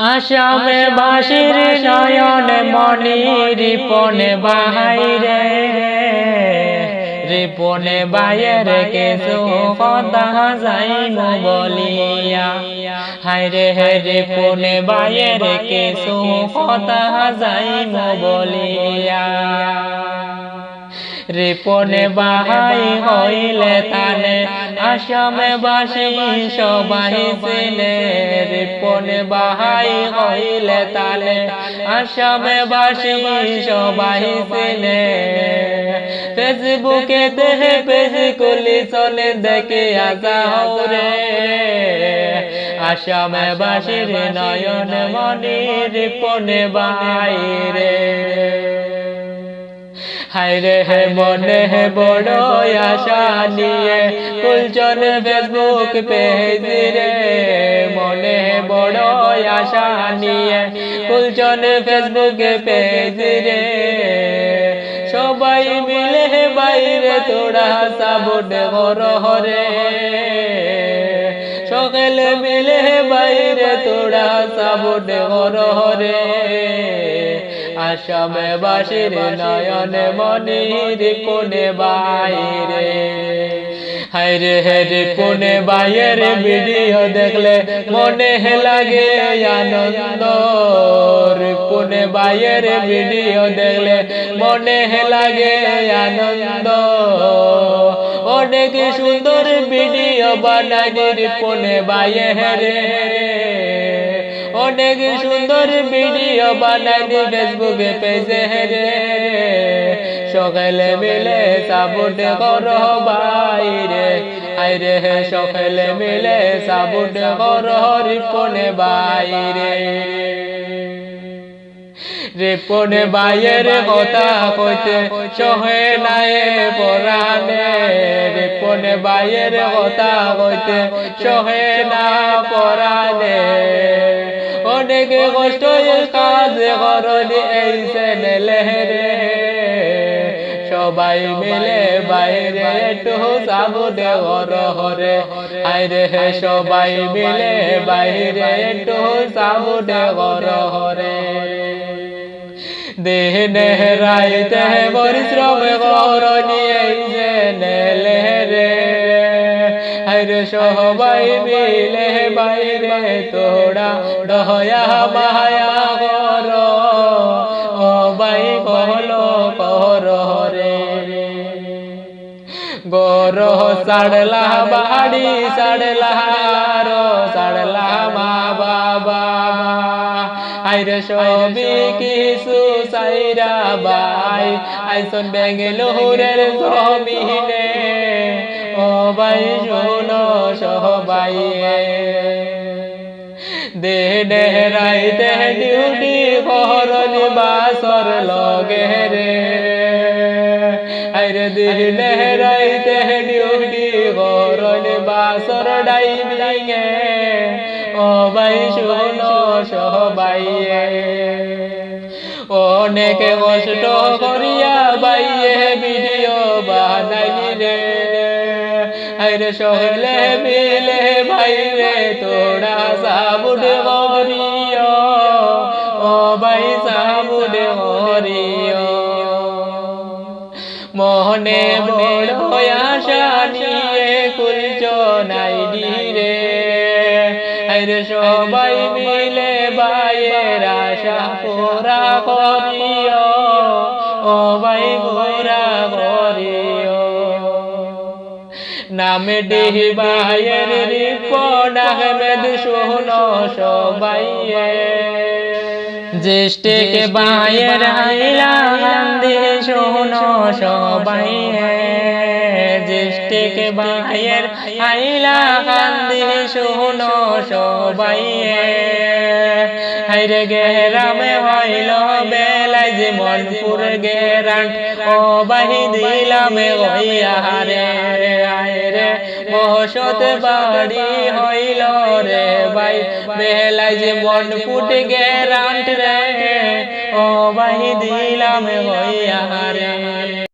আসামে বাসির নয়ন মনি রিপনে বাহাইরে রিপনে বাইয়ের কেসু কথা যাইম বলিয়া হাইরে হে রিপনে বাইয়ের কেসু কথা যাইম বলিয়া রিপনে বাহাই হইলে তানে আসামে বাসি সবাই চিনে রিপনে বাহাই হইলে তানে আসামে বাসি সবাই চিনে ফেসবুকে দেহে পেজ খুলি চলে দেখে আজাও রে আসামে বাসির নয়ন মনি রিপনে বাহাই রে হায়রে হে মনে হে বড় আশা নিয়ে খুলছন ফেসবুক পেজ রে মনে হে বড় আশা নিয়ে খুলছন ফেসবুক পেজ রে সবাই মিলে বাইরে তোরা সাবুন হরে সকলে মিলে বাইরে তোরা সাবুন হরে আসামে বাসির নয়ন মনি রিপনে বাইরে হায়রে হে রিপনে বাইয়ের ভিডিও দেখলে মনে লাগে আনন্দ রিপনে বাইয়ের ভিডিও দেখলে মনে লাগে আনন্দ অনেক সুন্দর ভিডিও বানাই রিপনে বাইয়ের অনেক সুন্দর ভিডিও বানাই ফেসবুকে পেজে রে সকলে মিলে সাপোর্ট করো বাইরে আইরে হে সকলে মিলে সাপোর্ট করো রিপনে বাইরে রিপনে বাইয়ের কথা কইতে সহে নাই পরাণে রিপনে বাইয়ের কথা কইতে সহে না পরাণে অনেক কষ্ট কাজ করনি এই চ্যানেলে রে সবাই মিলে বাইরে একটু সাবুন হরে আইরে হে সবাই মিলে বাইরে একটু সাবুন হরে দিনে রাইতে পরিশ্রম করনি এই চ্যানেলে রে আইরে সবাই মিলে বাইরে তোরা দয়া মায়া কর ও বাই কহলো কর রে গর সাড়লা বাড়ি সাড়লা সাড়লা মা বাবা আইরে সবই কিছু সাইরা বাই আইসন বেঙ্গালুরের জমিনে ও বাই শোনো সবাই দিনে রাইতে ডিউটি করনি বাসর লগে রে আইরে দিনে রাইতে ডিউটি করনি বাসর ডাইবিঙে ও বাই শোনো সবাই অনেক কষ্ট করিয়া বাইয়ে ভিডিও বানাই রে আইরে সকলে মিলে বাইরে তোরা সাবুন হরিও ও বাই সাবুন হরিও মনে বড় আশা নিয়ে খুলছ নাইডি রে আইরে সবাই মিলে বাইয়ের আশা পুরা করিও ও বাই পুরা করিও নামে ডিহি বাইয়ের রিপন আহমেদ শোনো সবাই জ্যেষ্ঠকে বাইয়ের হাইলা গান্ধী শোনো সবাই জ্যেষ্ঠকে বাইয়ের হাইলা গান্ধী শোনো সবাই হাইরে গেরামে হইল বেলাই যে মনপুর গেরান্ট ও বাহি দিলামে গইয়া রে আইরে বসত বাড়ি হইল রে বাই বেলাই যে মনপুর গেরান্ট রে ও বাহি দিলামে গইয়া রে।